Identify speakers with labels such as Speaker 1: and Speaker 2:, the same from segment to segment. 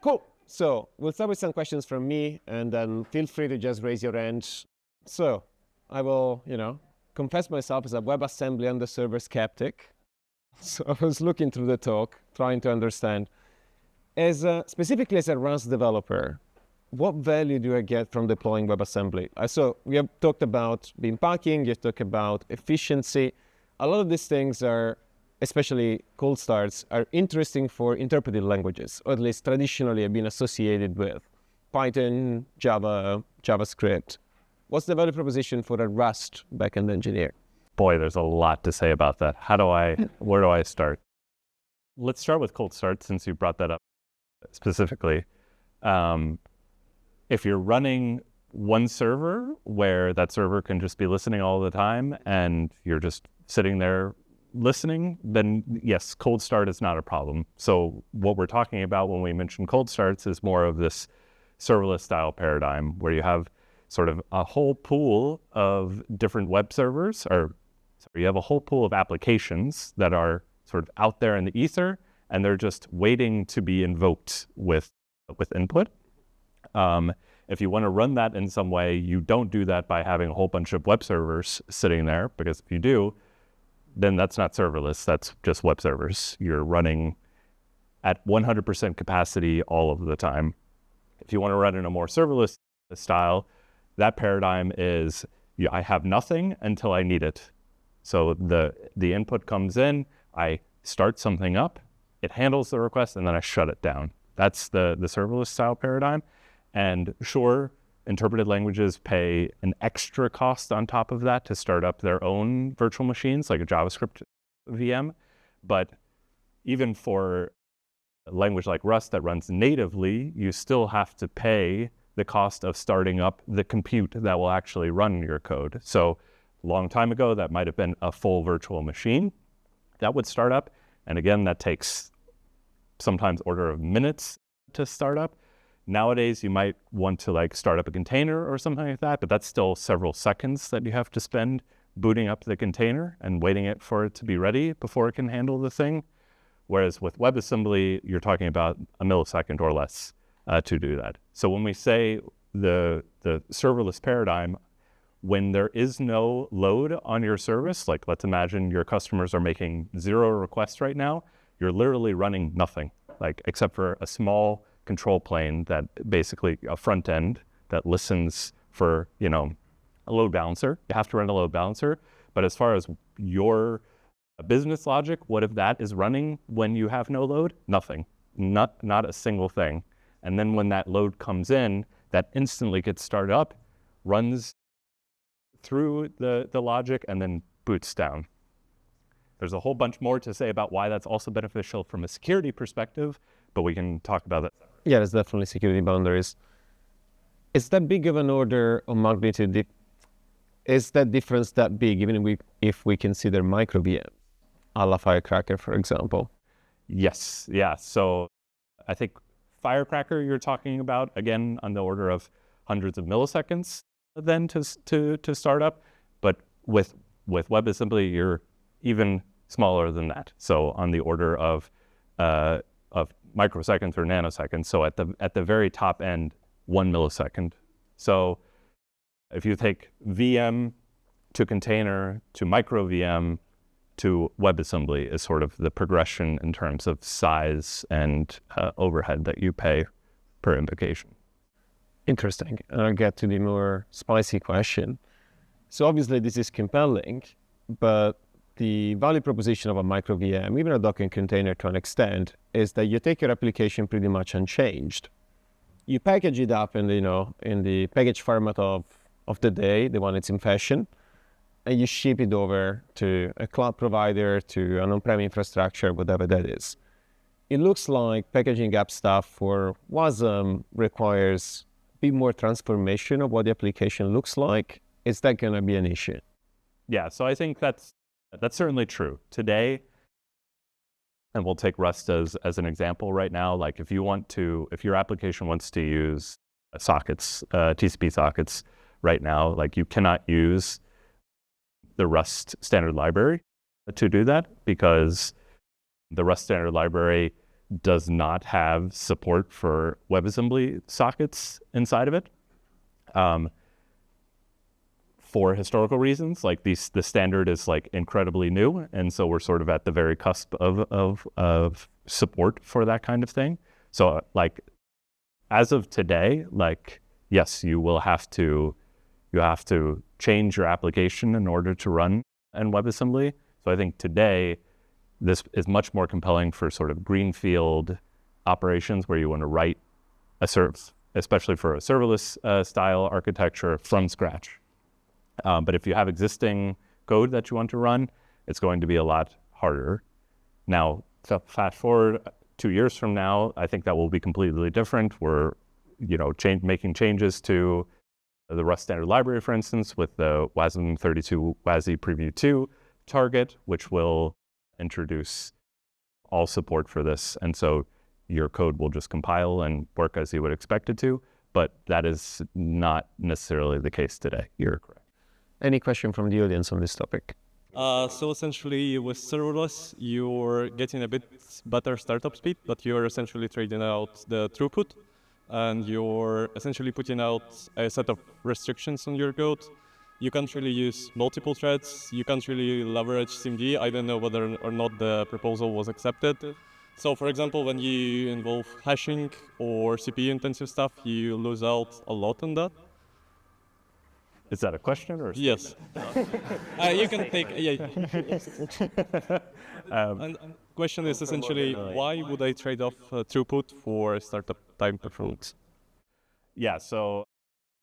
Speaker 1: Cool. So we'll start with some questions from me, and then feel free to just raise your hand. So I will, confess myself as a WebAssembly and the server skeptic. So I was looking through the talk, trying to understand, specifically as a Rust developer, what value do I get from deploying WebAssembly? So we have talked about beam packing, you've talked about efficiency. A lot of these things are, especially cold starts, are interesting for interpreted languages, or at least traditionally have been associated with Python, Java, JavaScript. What's the value proposition for a Rust backend engineer?
Speaker 2: Boy, there's a lot to say about that. Where do I start? Let's start with cold start, since you brought that up specifically. If you're running one server where that server can just be listening all the time and you're just sitting there listening, then yes, cold start is not a problem. So what we're talking about when we mention cold starts is more of this serverless style paradigm where you have sort of a whole pool of different web servers, you have a whole pool of applications that are sort of out there in the ether, and they're just waiting to be invoked with input. If you want to run that in some way, you don't do that by having a whole bunch of web servers sitting there, because if you do, then that's not serverless, that's just web servers. You're running at 100% capacity all of the time. If you want to run in a more serverless style, that paradigm is, I have nothing until I need it. So the input comes in, I start something up, it handles the request, and then I shut it down. That's the serverless style paradigm. And sure, interpreted languages pay an extra cost on top of that to start up their own virtual machines, like a JavaScript VM. But even for a language like Rust that runs natively, you still have to pay the cost of starting up the compute that will actually run your code. So a long time ago, that might have been a full virtual machine that would start up. And again, that takes sometimes order of minutes to start up. Nowadays, you might want to start up a container or something like that, but that's still several seconds that you have to spend booting up the container and waiting for it to be ready before it can handle the thing. Whereas with WebAssembly, you're talking about a millisecond or less to do that. So when we say the serverless paradigm, when there is no load on your service, like let's imagine your customers are making 0 requests right now, you're literally running nothing, except for a small control plane that basically a front end that listens for, a load balancer. You have to run a load balancer. But as far as your business logic, what if that is running when you have no load? Nothing, not a single thing. And then when that load comes in, that instantly gets started up, runs through the logic, and then boots down. There's a whole bunch more to say about why that's also beneficial from a security perspective, but we can talk about that.
Speaker 1: Yeah, there's definitely security boundaries. Is that big of an order of magnitude? Is that difference that big, even if we consider micro VM, a la Firecracker, for example?
Speaker 2: Yes, yeah. So I think Firecracker you're talking about, again, on the order of hundreds of milliseconds then to start up. But with WebAssembly, you're even smaller than that. So on the order of microseconds or nanoseconds. So at the very top end, 1 millisecond. So if you take VM to container to micro VM to WebAssembly is sort of the progression in terms of size and overhead that you pay per invocation.
Speaker 1: Interesting. I'll get to the more spicy question. So obviously this is compelling, but the value proposition of a micro VM, even a Docker container to an extent, is that you take your application pretty much unchanged. You package it up in the package format of the day, the one that's in fashion, and you ship it over to a cloud provider, to an on-prem infrastructure, whatever that is. It looks like packaging up stuff for WASM requires a bit more transformation of what the application looks like. Is that going to be an issue?
Speaker 2: Yeah, so I think that's certainly true. Today, and we'll take Rust as an example right now, if your application wants to use sockets, TCP sockets right now, you cannot use the Rust standard library to do that, because the Rust standard library does not have support for WebAssembly sockets inside of it. For historical reasons, like the standard is like incredibly new, and so we're sort of at the very cusp of support for that kind of thing. So like as of today, like yes, you have to change your application in order to run in WebAssembly. So I think today this is much more compelling for sort of greenfield operations where you want to write especially for a serverless style architecture from scratch. But if you have existing code that you want to run, it's going to be a lot harder. Now, fast forward 2 years from now, I think that will be completely different. We're, making changes to the Rust standard library, for instance, with the WASM32 WASI Preview 2 target, which will introduce all support for this. And so your code will just compile and work as you would expect it to, but that is not necessarily the case today. You're correct.
Speaker 1: Any question from the audience on this topic?
Speaker 3: So essentially with serverless, you're getting a bit better startup speed, but you're essentially trading out the throughput, and you're essentially putting out a set of restrictions on your code. You can't really use multiple threads. You can't really leverage SIMD. I don't know whether or not the proposal was accepted. So for example, when you involve hashing or CPU intensive stuff, you lose out a lot on that.
Speaker 2: Is that a question or a
Speaker 3: Yes. You can take, yeah. And question is essentially, why would I trade off throughput for startup time performance?
Speaker 2: Yeah, so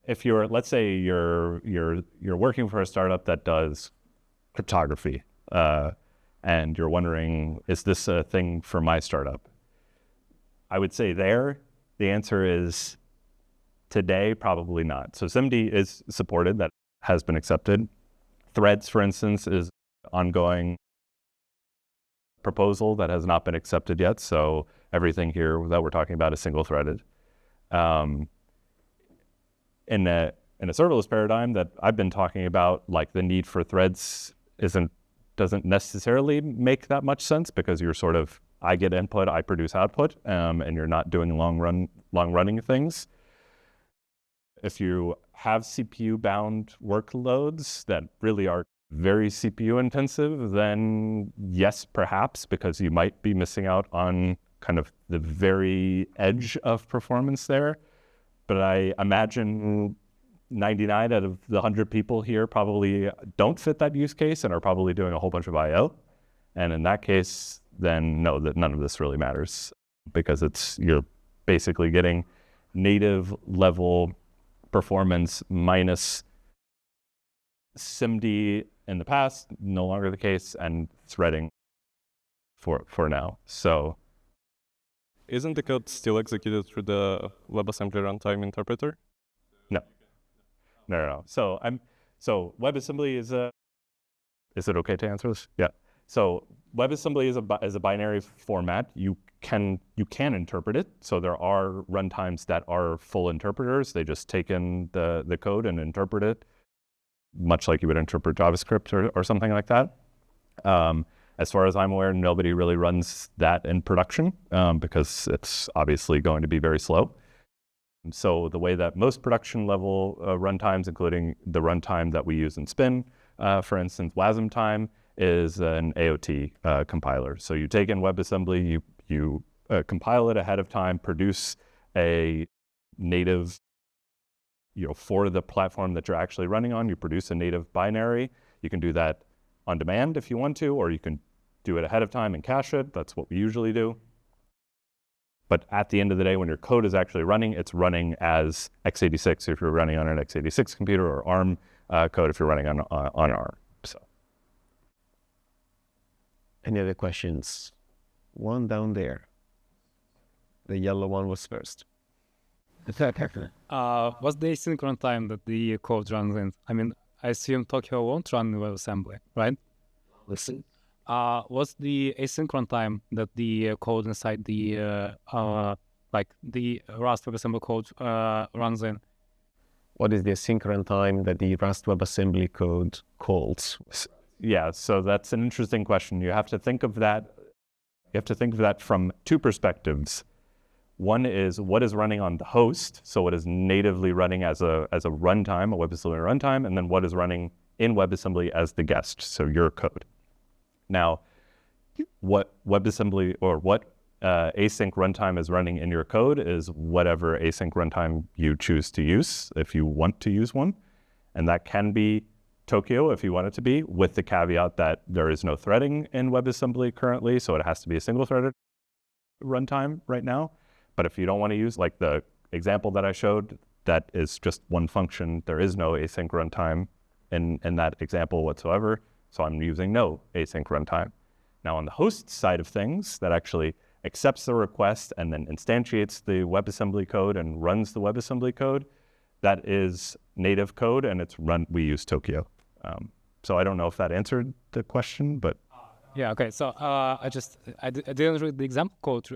Speaker 2: if let's say you're working for a startup that does cryptography, and you're wondering, is this a thing for my startup? I would say the answer is today, probably not. So SIMD is supported, that has been accepted. Threads, for instance, is ongoing proposal that has not been accepted yet. So everything here that we're talking about is single-threaded. In a serverless paradigm that I've been talking about, like the need for threads doesn't necessarily make that much sense, because you're sort of, I get input, I produce output, and you're not doing long-running things. If you have CPU-bound workloads that really are very CPU-intensive, then yes, perhaps, because you might be missing out on kind of the very edge of performance there. But I imagine 99 out of the 100 people here probably don't fit that use case and are probably doing a whole bunch of I/O. And in that case, then no, that none of this really matters, because you're basically getting native level performance minus SIMD in the past, no longer the case, and threading for now. So
Speaker 3: isn't the code still executed through the WebAssembly runtime interpreter?
Speaker 2: No. So WebAssembly is it okay to answer this? Yeah. So WebAssembly is a binary format. You can interpret it. So there are runtimes that are full interpreters. They just take in the code and interpret it, much like you would interpret JavaScript or something like that. As far as I'm aware, nobody really runs that in production, because it's obviously going to be very slow. So the way that most production level runtimes, including the runtime that we use in Spin, for instance, WASM time, is an AOT compiler. So you take in WebAssembly, you compile it ahead of time, produce a native, for the platform that you're actually running on, you produce a native binary. You can do that on demand if you want to, or you can do it ahead of time and cache it. That's what we usually do. But at the end of the day, when your code is actually running, it's running as x86 if you're running on an x86 computer, or ARM code if you're running on ARM. So,
Speaker 1: any other questions? One down there. The yellow one was first.
Speaker 4: What's the async runtime that the code runs in? I mean, I assume Tokyo won't run WebAssembly, right?
Speaker 1: Listen.
Speaker 4: What's the async runtime that the code inside the the Rust WebAssembly code runs in?
Speaker 1: What is the async runtime that the Rust WebAssembly code calls?
Speaker 2: Yeah, so that's an interesting question. You have to think of that You have to think of that from two perspectives. One is what is running on the host, so what is natively running as a runtime, a WebAssembly runtime, and then what is running in WebAssembly as the guest, so your code. Now, what WebAssembly or what async runtime is running in your code is whatever async runtime you choose to use, if you want to use one. And that can be Tokyo if you want it to be, with the caveat that there is no threading in WebAssembly currently, so it has to be a single-threaded runtime right now. But if you don't want to use, like the example that I showed, that is just one function, there is no async runtime in that example whatsoever, so I'm using no async runtime. Now on the host side of things, that actually accepts the request and then instantiates the WebAssembly code and runs the WebAssembly code, that is native code, and it's run. We use Tokyo. So I don't know if that answered the question, but
Speaker 4: Yeah. Okay. So I didn't read the example code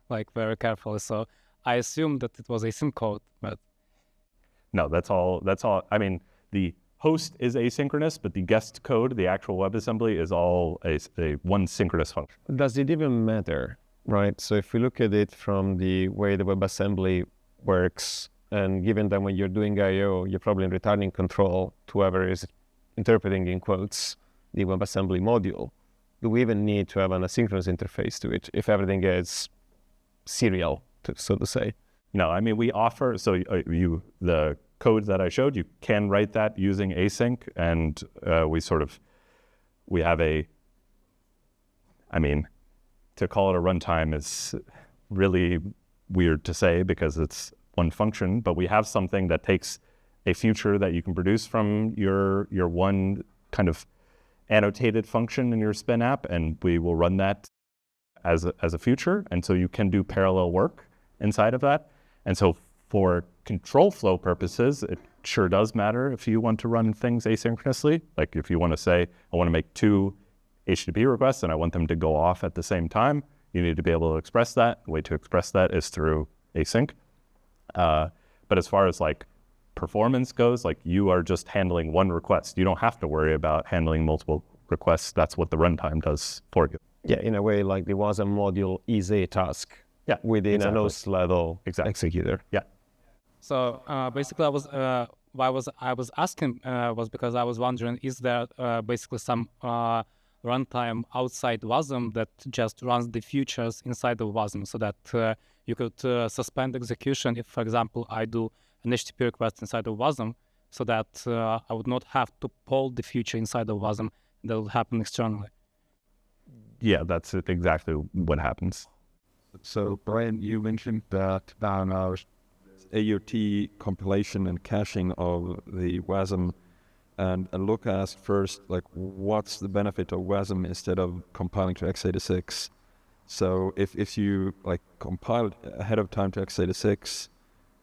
Speaker 4: like very carefully. So I assumed that it was async code, but
Speaker 2: no, that's all. I mean, the host is asynchronous, but the guest code, the actual WebAssembly, is all a one synchronous function.
Speaker 1: Does it even matter, right? So if we look at it from the way the WebAssembly works, and given that when you're doing I/O, you're probably returning control to whoever is interpreting, in quotes, the WebAssembly module, do we even need to have an asynchronous interface to it if everything is serial, so to say?
Speaker 2: No, I mean, we offer, so the code that I showed, you can write that using async, and we have to call it a runtime is really weird to say because it's one function, but we have something that takes a feature that you can produce from your one kind of annotated function in your spin app, and we will run that as a feature, and so you can do parallel work inside of that. And so for control flow purposes, it sure does matter if you want to run things asynchronously. Like if you want to say, I want to make 2 HTTP requests and I want them to go off at the same time, you need to be able to express that. The way to express that is through async. But as far as like performance goes, like you are just handling one request. You don't have to worry about handling multiple requests. That's what the runtime does for you.
Speaker 1: Yeah, in a way, like the WASM module is a task within a host level executor.
Speaker 2: Yeah.
Speaker 4: So basically, why I was asking was because I was wondering, is there basically some runtime outside WASM that just runs the features inside of WASM, so that you could suspend execution if, for example, I do an HTTP request inside of WASM, so that I would not have to pull the feature inside of WASM. That will happen externally.
Speaker 2: Yeah, that's exactly what happens.
Speaker 5: So, Brian, you mentioned that AOT compilation and caching of the WASM, and Luca asked first, like, what's the benefit of WASM instead of compiling to x86? So if you like compile ahead of time to x86,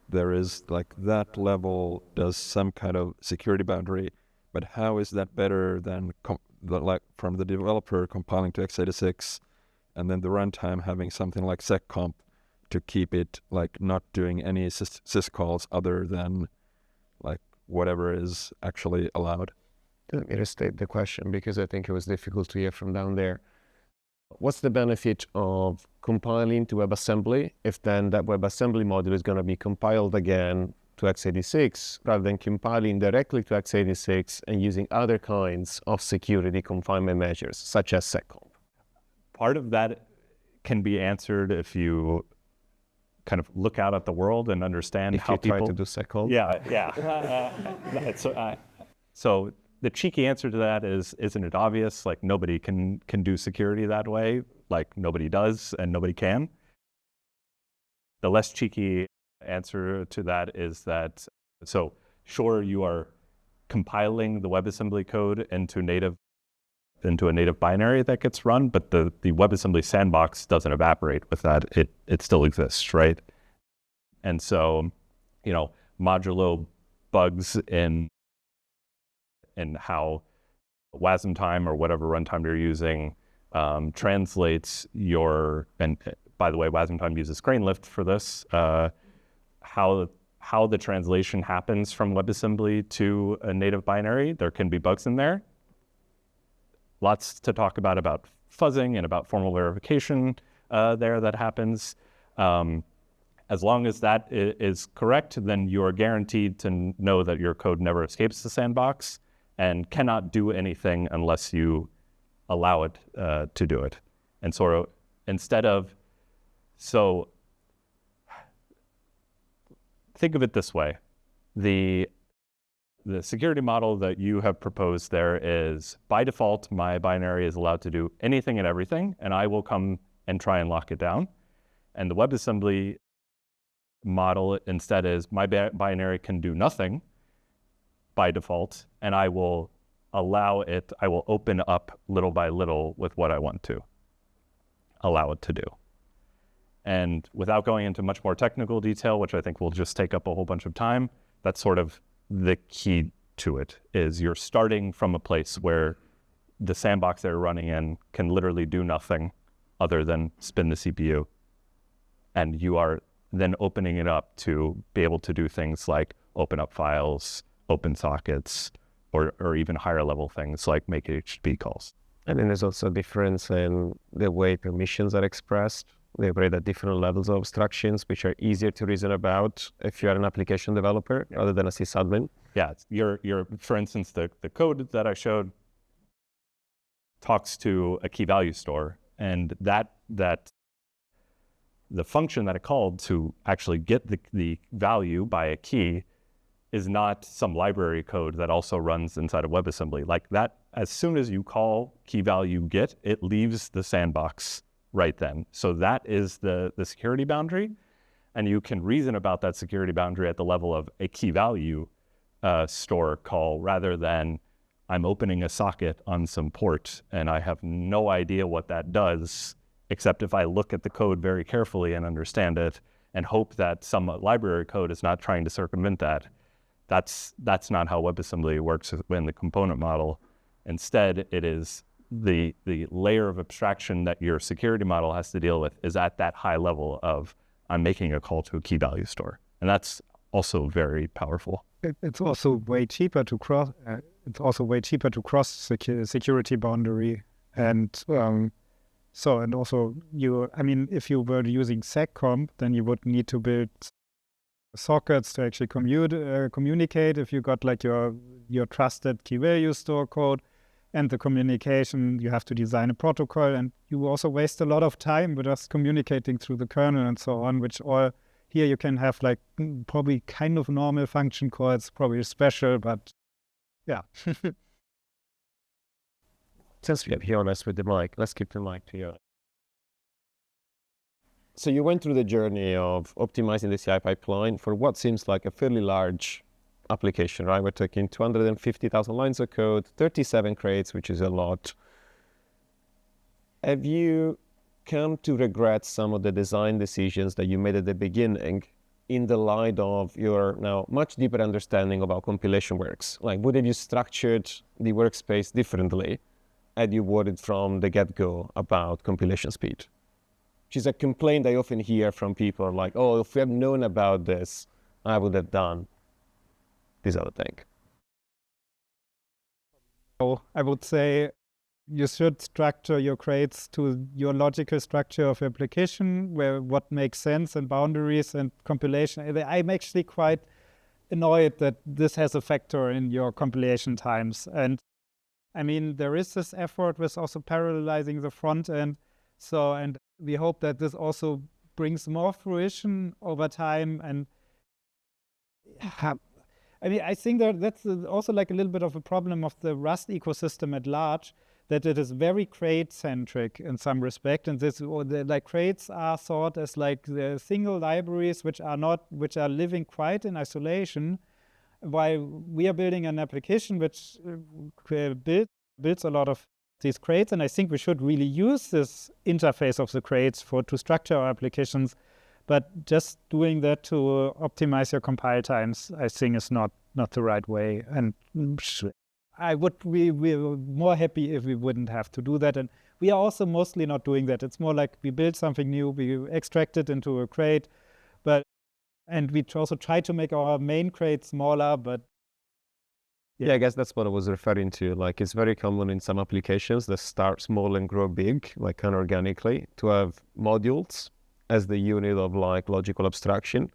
Speaker 5: there is like that level does some kind of security boundary, but how is that better than like from the developer compiling to x86 and then the runtime having something like seccomp to keep it like not doing any syscalls other than like whatever is actually allowed?
Speaker 1: Let me restate the question because I think it was difficult to hear from down there. What's the benefit of compiling to WebAssembly if then that WebAssembly module is going to be compiled again to x86 rather than compiling directly to x86 and using other kinds of security confinement measures such as seccomp?
Speaker 2: Part of that can be answered if you kind of look out at the world and understand how people
Speaker 1: try to do seccomp.
Speaker 2: So the cheeky answer to that is, isn't it obvious? Like nobody can do security that way. Like nobody does and nobody can. The less cheeky answer to that is that, so sure, you are compiling the WebAssembly code into a native binary that gets run, but the WebAssembly sandbox doesn't evaporate with that. It still exists, right? And so, modulo bugs in how WASM time or whatever runtime you're using translates and by the way, WASM time uses crane lift for this, how the translation happens from WebAssembly to a native binary. There can be bugs in there. lots to talk about fuzzing and about formal verification there that happens. As long as that is correct, then you are guaranteed to know that your code never escapes the sandbox and cannot do anything unless you allow it to do it. And sort of instead of, so think of it this way. The security model that you have proposed there is, by default, my binary is allowed to do anything and everything, and I will come and try and lock it down. And the WebAssembly model instead is, my binary can do nothing by default, and I will allow it, I will open up little by little with what I want to allow it to do. And without going into much more technical detail, which I think will just take up a whole bunch of time, that's sort of the key to it, is you're starting from a place where the sandbox they're running in can literally do nothing other than spin the CPU. And you are then opening it up to be able to do things like open up files, open sockets, or even higher level things like make HTTP calls.
Speaker 1: And then there's also a difference in the way permissions are expressed. They operate at different levels of abstractions, which are easier to reason about if you're an application developer rather than a sysadmin.
Speaker 2: Yeah, for instance, the code that I showed talks to a key value store, and that the function that it called to actually get the value by a key is not some library code that also runs inside of WebAssembly. Like that, as soon as you call key value get, it leaves the sandbox right then. So that is the security boundary, and you can reason about that security boundary at the level of a key value store call, rather than I'm opening a socket on some port and I have no idea what that does, except if I look at the code very carefully and understand it and hope that some library code is not trying to circumvent that. That's not how WebAssembly works in the component model. Instead, it is the layer of abstraction that your security model has to deal with is at that high level of I'm making a call to a key value store. And that's also very powerful.
Speaker 6: It's also way cheaper to cross. Security boundary, and also if you were using seccomp, then you would need to build sockets to actually communicate. If you got like your trusted key value store code and the communication, you have to design a protocol, and you also waste a lot of time with us communicating through the kernel and so on, which all here you can have like probably kind of normal function calls, probably special, but yeah.
Speaker 1: Since we have Jonas with the mic, let's keep the mic to Jonas. So you went through the journey of optimizing the CI pipeline for what seems like a fairly large application, right? We're talking 250,000 lines of code, 37 crates, which is a lot. Have you come to regret some of the design decisions that you made at the beginning in the light of your now much deeper understanding of how compilation works? Like, would have you structured the workspace differently had you worried from the get-go about compilation speed? Which is a complaint I often hear from people, like, oh, if we had known about this, I would have done this other thing.
Speaker 6: So I would say you should structure your crates to your logical structure of application, where what makes sense and boundaries and compilation. I'm actually quite annoyed that this has a factor in your compilation times. And I mean, there is this effort with also parallelizing the front end. So, and we hope that this also brings more fruition over time. And I mean, I think that's also like a little bit of a problem of the Rust ecosystem at large, that it is very crate-centric in some respect. And like crates are thought as like the single libraries which are living quite in isolation, while we are building an application which builds a lot of these crates. And I think we should really use this interface of the crates to structure our applications. But just doing that to optimize your compile times, I think, is not the right way. And we're more happy if we wouldn't have to do that. And we are also mostly not doing that. It's more like we build something new, we extract it into a crate, and we also try to make our main crate smaller, but
Speaker 1: Yeah, I guess that's what I was referring to. Like, it's very common in some applications that start small and grow big, like kind of organically, to have modules as the unit of like logical abstraction.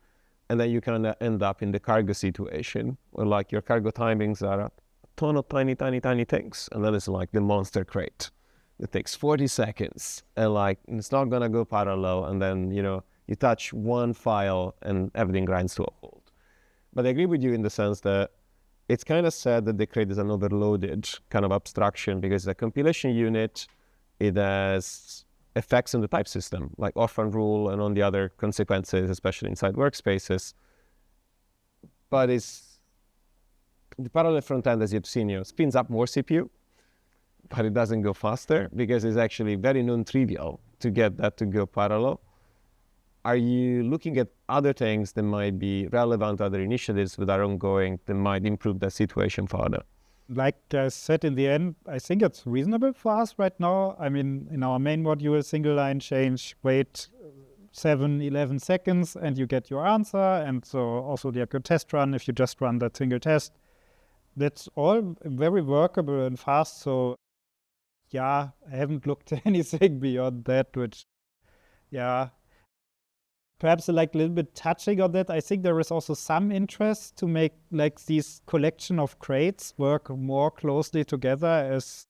Speaker 1: And then you kind of end up in the cargo situation where like your cargo timings are a ton of tiny, tiny, tiny things. And then it's like the monster crate. It takes 40 seconds and like it's not going to go parallel. And then, you know, you touch one file and everything grinds to a halt. But I agree with you in the sense that it's kind of sad that the crate is an overloaded kind of abstraction because the compilation unit, it has effects on the type system, like orphan rule and on the other consequences, especially inside workspaces. But it's the parallel front end, as you've seen, you know, spins up more CPU, but it doesn't go faster because it's actually very non-trivial to get that to go parallel. Are you looking at other things that might be relevant, other initiatives that are ongoing that might improve the situation further?
Speaker 6: Like I said in the end, I think it's reasonable for us right now. I mean, in our main module, single line change, wait 11 seconds and you get your answer. And so also like a test run, if you just run that single test, that's all very workable and fast. So yeah, I haven't looked at anything beyond that, which, yeah, perhaps like a little bit touching on that. I think there is also some interest to make like these collection of crates work more closely together as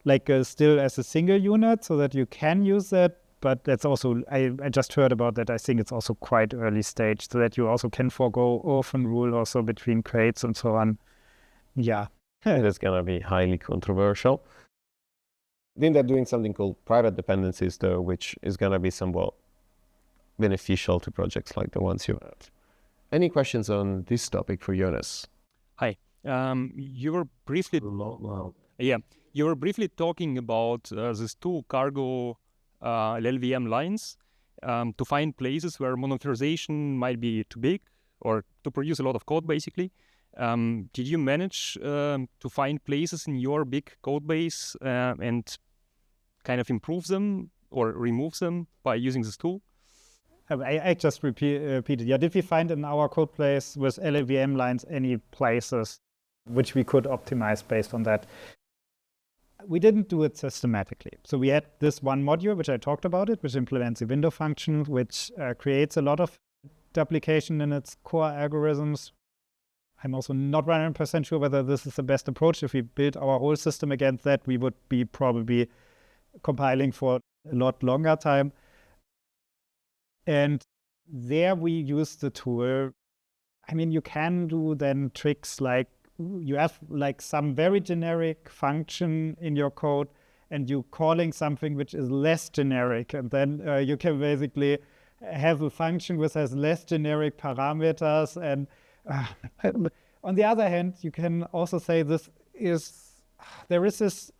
Speaker 6: like still as a single unit so that you can use that. But that's also, I just heard about that. I think it's also quite early stage so that you also can forego orphan rule also between crates and so on. Yeah.
Speaker 1: That's going to be highly controversial. Then they're doing something called private dependencies though, which is going to be somewhat beneficial to projects like the ones you have. Any questions on this topic for Jonas?
Speaker 7: Hi. You were briefly you were briefly talking about these two cargo LLVM lines to find places where monitorization might be too big or to produce a lot of code, basically. Did you manage to find places in your big code base and kind of improve them or remove them by using this tool?
Speaker 6: I just repeated. Yeah, did we find in our code base with LLVM lines any places which we could optimize based on that? We didn't do it systematically. So we had this one module, which I talked about it, which implements the window function, which creates a lot of duplication in its core algorithms. I'm also not 100% sure whether this is the best approach. If we build our whole system against that, we would be probably compiling for a lot longer time. And there we use the tool. I mean, you can do then tricks like you have like some very generic function in your code and you calling something which is less generic. And then you can basically have a function which has less generic parameters. And on the other hand, you can also say this is, there is this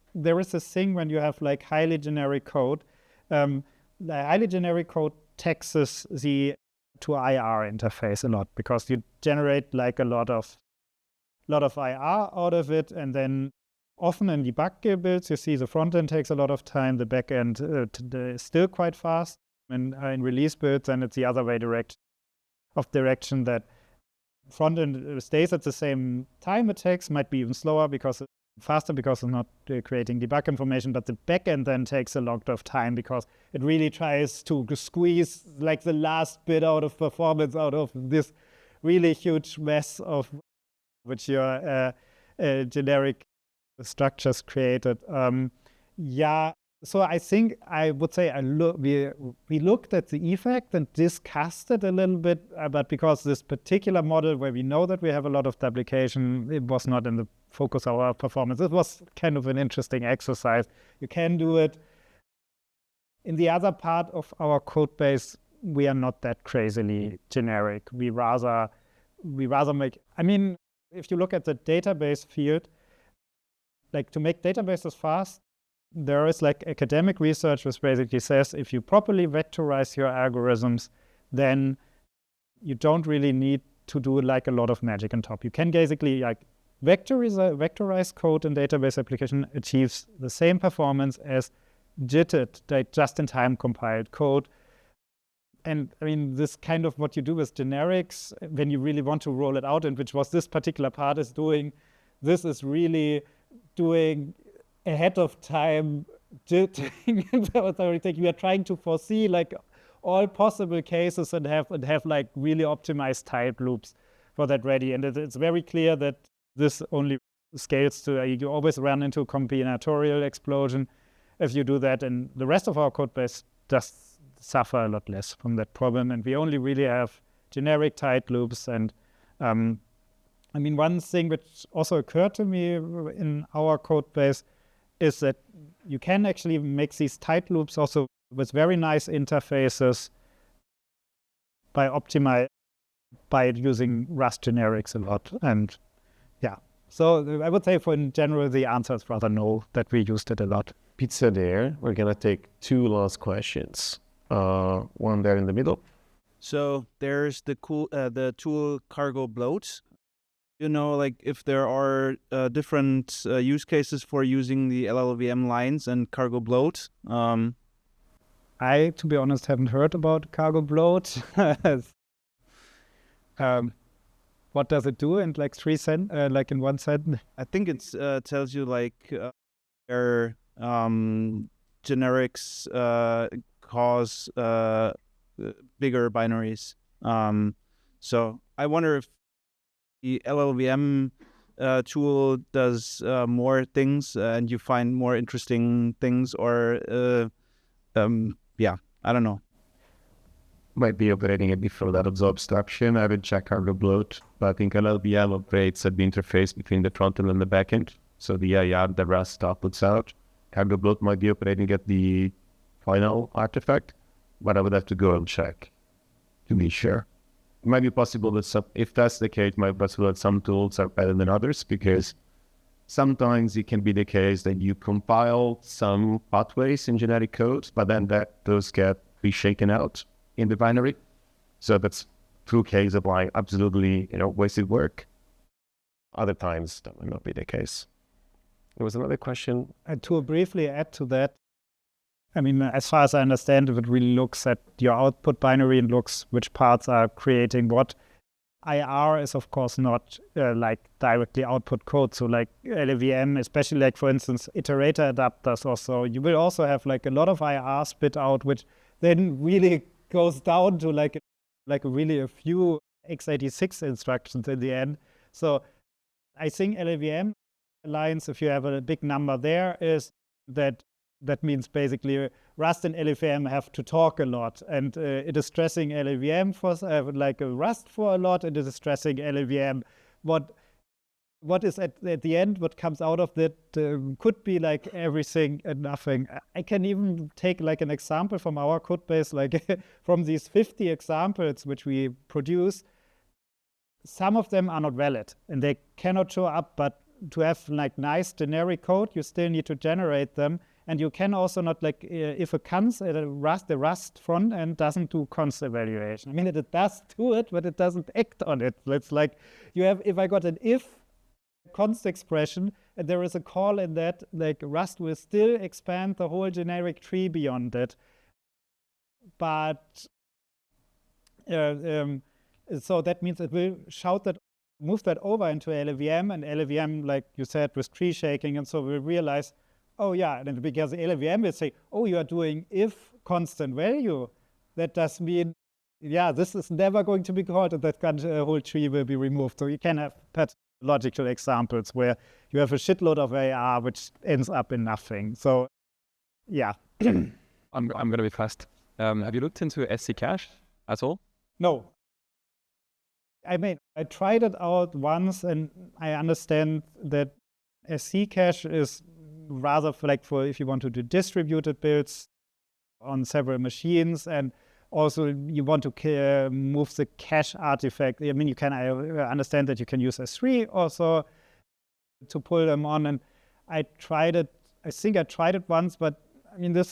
Speaker 6: thing when you have like highly generic code. The highly generic code taxes the to IR interface a lot because you generate like a lot of IR out of it, and then often in debug builds you see the front end takes a lot of time, the back end is still quite fast, and in release builds and it's the other way direction that front end stays at the same time it takes, might be even slower because faster because it's not creating debug information, but the backend then takes a lot of time because it really tries to squeeze like the last bit out of performance out of this really huge mess of which your generic structures created. Yeah, so I think I would say we looked at the effect and discussed it a little bit, but because this particular model where we know that we have a lot of duplication, it was not in the focus of our performance. It was kind of an interesting exercise. You can do it. In the other part of our code base, we are not that crazily generic. We rather make, I mean, if you look at the database field, like to make databases fast, there is like academic research which basically says if you properly vectorize your algorithms, then you don't really need to do like a lot of magic on top. You can basically like vectorized code in database application achieves the same performance as JITted, like just-in-time compiled code. And I mean, this kind of what you do with generics when you really want to roll it out, and which was this particular part is doing, this is really doing ahead of time. You are trying to foresee like all possible cases and have like really optimized type loops for that ready. And it's very clear that this only scales to, you always run into a combinatorial explosion if you do that. And the rest of our code base does suffer a lot less from that problem. And we only really have generic tight loops. And I mean, one thing which also occurred to me in our code base is that you can actually make these tight loops also with very nice interfaces by using Rust generics a lot. And yeah, so I would say in general, the answer is rather no, that we used it a lot.
Speaker 1: Pizza there. We're going to take 2 last questions. One there in the middle.
Speaker 8: So there's the tool cargo bloat. You know, like if there are different use cases for using the LLVM lines and cargo bloat.
Speaker 6: I, to be honest, haven't heard about cargo bloat. What does it do in like like in 1 sentence?
Speaker 8: I think it tells you like where generics cause bigger binaries. So I wonder if the LLVM tool does more things and you find more interesting things, or yeah, I don't know.
Speaker 1: Might be operating a different levels of abstraction. I haven't checked cargo bloat, but I think LLVM operates at the interface between the front end and the back end. So the IR, the Rust outputs out. Cargo bloat might be operating at the final artifact, but I would have to go and check to be sure. It might be possible that if that's the case, it might be possible that some tools are better than others, because sometimes it can be the case that you compile some pathways in generic code, but then those get reshaken out in the binary. So that's true case of like absolutely, wasted work. Other times that might not be the case. There was another question.
Speaker 6: To briefly add to that, I mean, as far as I understand, it really looks at your output binary and looks which parts are creating what. IR is, of course, not like directly output code. So like LLVM, especially like, for instance, iterator adapters also, you will also have like a lot of IR spit out, which then really goes down to like really a few x86 instructions in the end. So I think LLVM lines, if you have a big number there, is that means basically Rust and LLVM have to talk a lot, and it is stressing LLVM for like Rust for a lot, and it is stressing LLVM. What is at the end, what comes out of that could be like everything and nothing. I can even take like an example from our code base, like from these 50 examples which we produce, some of them are not valid and they cannot show up, but to have like nice generic code, you still need to generate them. And you can also not like, if a the Rust front end doesn't do const evaluation. I mean, it does do it, but it doesn't act on it. It's like if I got an if const expression and there is a call in that, like Rust will still expand the whole generic tree beyond it. But so that means it will move that over into LLVM, and LLVM, like you said, with tree shaking, and so we'll realize, oh yeah, and because the LLVM will say, oh, you are doing if constant value. That does mean, yeah, this is never going to be called, and that whole tree will be removed. So you can have logical examples where you have a shitload of AR which ends up in nothing. So, yeah.
Speaker 9: I'm going to be fast. Have you looked into SC cache at all?
Speaker 6: No. I mean, I tried it out once, and I understand that SC cache is rather for if you want to do distributed builds on several machines, and also you want to move the cache artifact. I mean, I understand that you can use S3 also to pull them on, and I tried it. I think I tried it once, but I mean,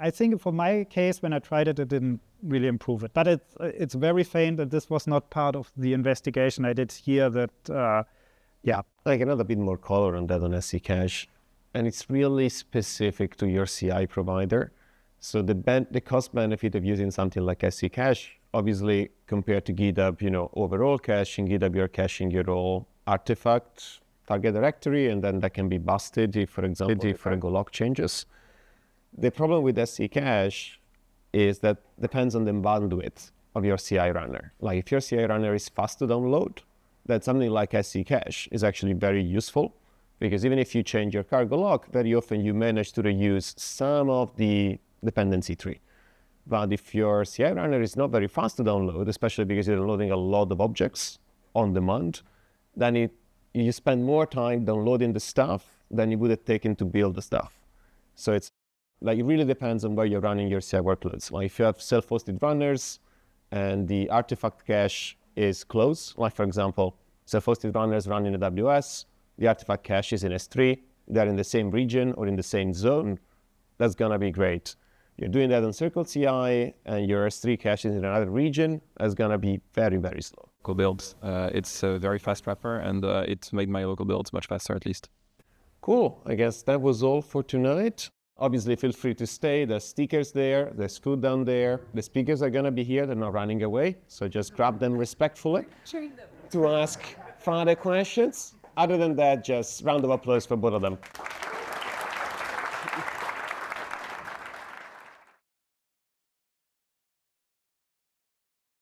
Speaker 6: I think for my case, when I tried it, it didn't really improve it. But it's very faint, and this was not part of the investigation I did here. That yeah.
Speaker 1: Like another bit more color on that on SC cache, and it's really specific to your CI provider. So the cost benefit of using something like SC cache, obviously compared to GitHub, overall caching, GitHub, you're caching your all artifact target directory, and then that can be busted if, for example, if log changes. The problem with SC cache is that depends on the bandwidth of your CI runner. Like if your CI runner is fast to download, then something like SC cache is actually very useful, because even if you change your cargo log, very often you manage to reuse some of the dependency tree. But if your CI runner is not very fast to download, especially because you're downloading a lot of objects on demand, then you spend more time downloading the stuff than you would have taken to build the stuff. So it's like, it really depends on where you're running your CI workloads. Like if you have self-hosted runners and the artifact cache is close, like for example, self-hosted runners run in AWS, the artifact cache is in S3, they're in the same region or in the same zone, that's gonna be great. You're doing that on Circle CI and your S3 cache is in another region, that's gonna be very, very slow.
Speaker 9: Local builds. It's a very fast wrapper, and it made my local builds much faster, at least.
Speaker 1: Cool, I guess that was all for tonight. Obviously, feel free to stay. There's stickers there, there's food down there. The speakers are gonna be here, they're not running away. So just grab them respectfully to ask further questions. Other than that, just round of applause for both of them.